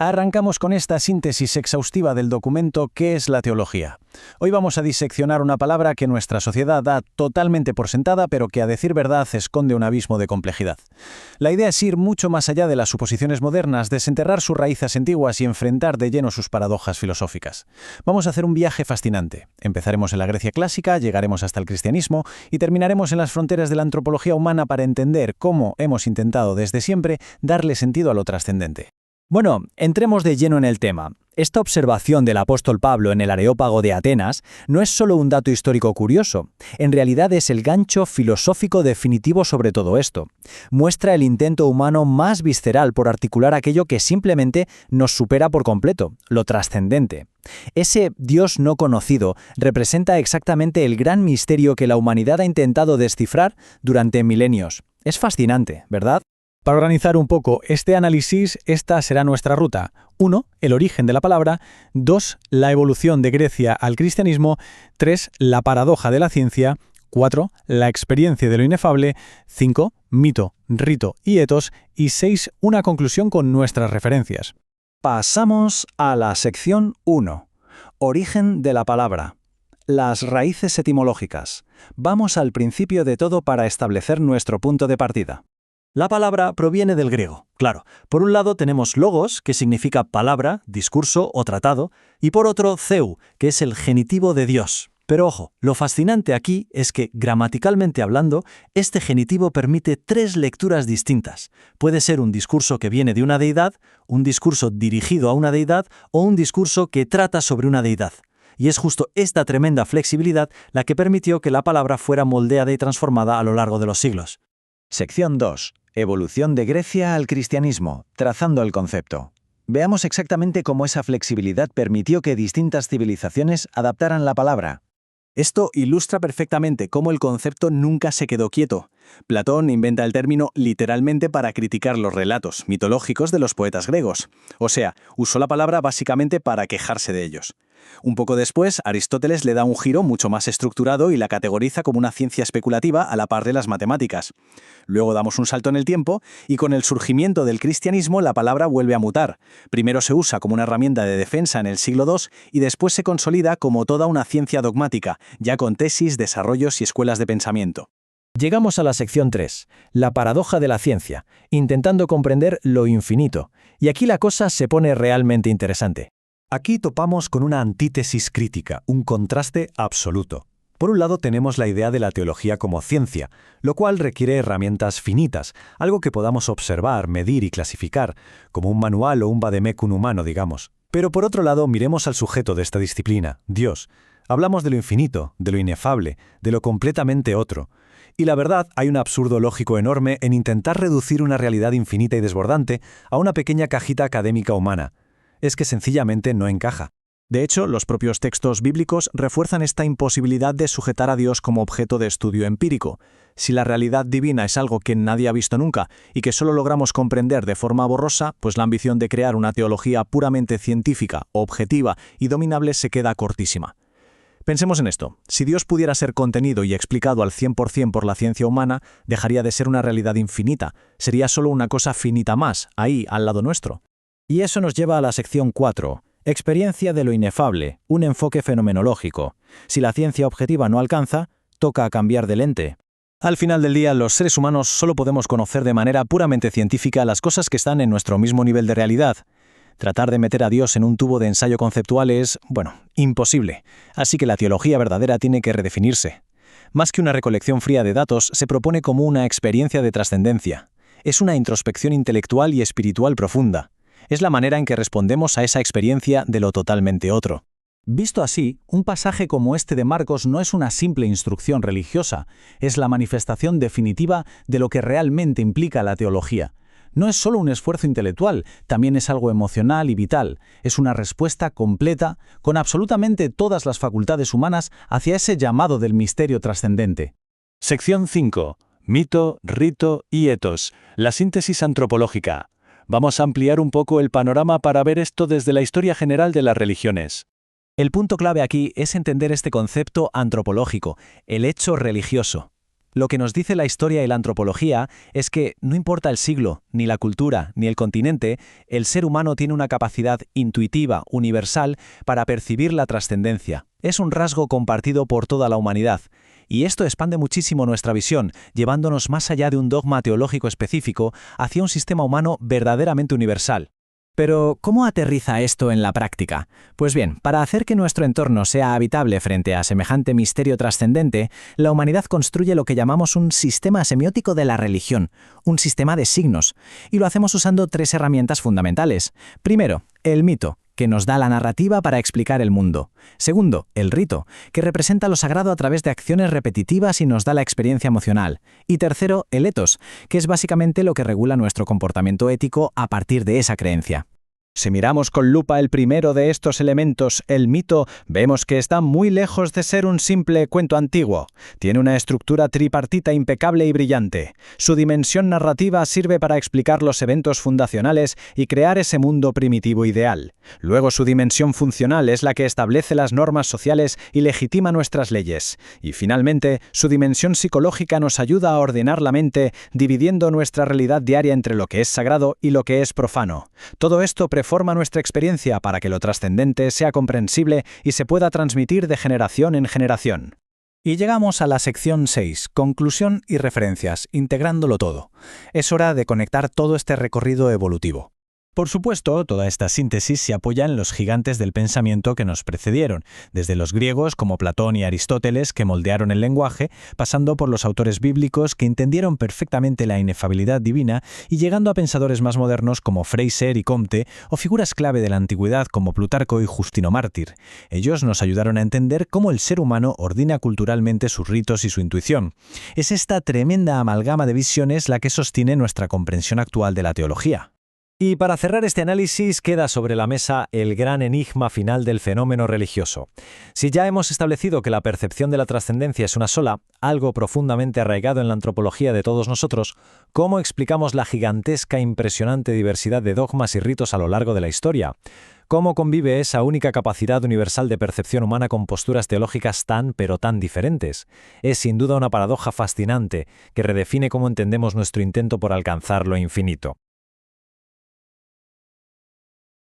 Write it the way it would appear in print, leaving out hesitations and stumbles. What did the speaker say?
Arrancamos con esta síntesis exhaustiva del documento ¿Qué es la teología? Hoy vamos a diseccionar una palabra que nuestra sociedad da totalmente por sentada, pero que a decir verdad esconde un abismo de complejidad. La idea es ir mucho más allá de las suposiciones modernas, desenterrar sus raíces antiguas y enfrentar de lleno sus paradojas filosóficas. Vamos a hacer un viaje fascinante. Empezaremos en la Grecia clásica, llegaremos hasta el cristianismo y terminaremos en las fronteras de la antropología humana para entender cómo hemos intentado desde siempre darle sentido a lo trascendente. Bueno, entremos de lleno en el tema. Esta observación del apóstol Pablo en el Areópago de Atenas no es solo un dato histórico curioso, en realidad es el gancho filosófico definitivo sobre todo esto. Muestra el intento humano más visceral por articular aquello que simplemente nos supera por completo, lo trascendente. Ese Dios no conocido representa exactamente el gran misterio que la humanidad ha intentado descifrar durante milenios. Es fascinante, ¿verdad? Para organizar un poco este análisis, esta será nuestra ruta. 1. El origen de la palabra. 2. La evolución de Grecia al cristianismo. 3. La paradoja de la ciencia. 4. La experiencia de lo inefable. 5. Mito, rito y etos. Y 6. Una conclusión con nuestras referencias. Pasamos a la sección 1. Origen de la palabra. Las raíces etimológicas. Vamos al principio de todo para establecer nuestro punto de partida. La palabra proviene del griego, claro. Por un lado tenemos logos, que significa palabra, discurso o tratado, y por otro theu, que es el genitivo de Dios. Pero ojo, lo fascinante aquí es que, gramaticalmente hablando, este genitivo permite 3 lecturas distintas. Puede ser un discurso que viene de una deidad, un discurso dirigido a una deidad o un discurso que trata sobre una deidad. Y es justo esta tremenda flexibilidad la que permitió que la palabra fuera moldeada y transformada a lo largo de los siglos. Sección 2. Evolución de Grecia al cristianismo, trazando el concepto. Veamos exactamente cómo esa flexibilidad permitió que distintas civilizaciones adaptaran la palabra. Esto ilustra perfectamente cómo el concepto nunca se quedó quieto. Platón inventa el término literalmente para criticar los relatos mitológicos de los poetas griegos. O sea, usó la palabra básicamente para quejarse de ellos. Un poco después, Aristóteles le da un giro mucho más estructurado y la categoriza como una ciencia especulativa a la par de las matemáticas. Luego damos un salto en el tiempo y con el surgimiento del cristianismo la palabra vuelve a mutar. Primero se usa como una herramienta de defensa en el siglo II y después se consolida como toda una ciencia dogmática, ya con tesis, desarrollos y escuelas de pensamiento. Llegamos a la sección 3, la paradoja de la ciencia, intentando comprender lo infinito. Y aquí la cosa se pone realmente interesante. Aquí topamos con una antítesis crítica, un contraste absoluto. Por un lado tenemos la idea de la teología como ciencia, lo cual requiere herramientas finitas, algo que podamos observar, medir y clasificar, como un manual o un vademecum humano, digamos. Pero por otro lado, miremos al sujeto de esta disciplina, Dios. Hablamos de lo infinito, de lo inefable, de lo completamente otro. Y la verdad, hay un absurdo lógico enorme en intentar reducir una realidad infinita y desbordante a una pequeña cajita académica humana. Es que sencillamente no encaja. De hecho, los propios textos bíblicos refuerzan esta imposibilidad de sujetar a Dios como objeto de estudio empírico. Si la realidad divina es algo que nadie ha visto nunca y que solo logramos comprender de forma borrosa, pues la ambición de crear una teología puramente científica, objetiva y dominable se queda cortísima. Pensemos en esto. Si Dios pudiera ser contenido y explicado al 100% por la ciencia humana, dejaría de ser una realidad infinita. Sería solo una cosa finita más, ahí, al lado nuestro. Y eso nos lleva a la sección 4, experiencia de lo inefable, un enfoque fenomenológico. Si la ciencia objetiva no alcanza, toca cambiar de lente. Al final del día, los seres humanos solo podemos conocer de manera puramente científica las cosas que están en nuestro mismo nivel de realidad. Tratar de meter a Dios en un tubo de ensayo conceptual es, imposible. Así que la teología verdadera tiene que redefinirse. Más que una recolección fría de datos, se propone como una experiencia de trascendencia. Es una introspección intelectual y espiritual profunda. Es la manera en que respondemos a esa experiencia de lo totalmente otro. Visto así, un pasaje como este de Marcos no es una simple instrucción religiosa, es la manifestación definitiva de lo que realmente implica la teología. No es solo un esfuerzo intelectual, también es algo emocional y vital. Es una respuesta completa, con absolutamente todas las facultades humanas, hacia ese llamado del misterio trascendente. Sección 5. Mito, rito y etos. La síntesis antropológica. Vamos a ampliar un poco el panorama para ver esto desde la historia general de las religiones. El punto clave aquí es entender este concepto antropológico, el hecho religioso. Lo que nos dice la historia y la antropología es que no importa el siglo, ni la cultura, ni el continente, el ser humano tiene una capacidad intuitiva, universal, para percibir la trascendencia. Es un rasgo compartido por toda la humanidad. Y esto expande muchísimo nuestra visión, llevándonos más allá de un dogma teológico específico hacia un sistema humano verdaderamente universal. Pero, ¿cómo aterriza esto en la práctica? Pues bien, para hacer que nuestro entorno sea habitable frente a semejante misterio trascendente, la humanidad construye lo que llamamos un sistema semiótico de la religión, un sistema de signos, y lo hacemos usando 3 herramientas fundamentales. Primero, el mito, que nos da la narrativa para explicar el mundo. Segundo, el rito, que representa lo sagrado a través de acciones repetitivas y nos da la experiencia emocional. Y tercero, el etos, que es básicamente lo que regula nuestro comportamiento ético a partir de esa creencia. Si miramos con lupa el primero de estos elementos, el mito, vemos que está muy lejos de ser un simple cuento antiguo. Tiene una estructura tripartita impecable y brillante. Su dimensión narrativa sirve para explicar los eventos fundacionales y crear ese mundo primitivo ideal. Luego su dimensión funcional es la que establece las normas sociales y legitima nuestras leyes. Y finalmente, su dimensión psicológica nos ayuda a ordenar la mente, dividiendo nuestra realidad diaria entre lo que es sagrado y lo que es profano. Todo esto forma nuestra experiencia para que lo trascendente sea comprensible y se pueda transmitir de generación en generación. Y llegamos a la sección 6, conclusión y referencias, integrándolo todo. Es hora de conectar todo este recorrido evolutivo. Por supuesto, toda esta síntesis se apoya en los gigantes del pensamiento que nos precedieron, desde los griegos como Platón y Aristóteles que moldearon el lenguaje, pasando por los autores bíblicos que entendieron perfectamente la inefabilidad divina y llegando a pensadores más modernos como Fraser y Comte o figuras clave de la antigüedad como Plutarco y Justino Mártir. Ellos nos ayudaron a entender cómo el ser humano ordena culturalmente sus ritos y su intuición. Es esta tremenda amalgama de visiones la que sostiene nuestra comprensión actual de la teología. Y para cerrar este análisis queda sobre la mesa el gran enigma final del fenómeno religioso. Si ya hemos establecido que la percepción de la trascendencia es una sola, algo profundamente arraigado en la antropología de todos nosotros, ¿cómo explicamos la gigantesca e impresionante diversidad de dogmas y ritos a lo largo de la historia? ¿Cómo convive esa única capacidad universal de percepción humana con posturas teológicas tan diferentes? Es sin duda una paradoja fascinante que redefine cómo entendemos nuestro intento por alcanzar lo infinito.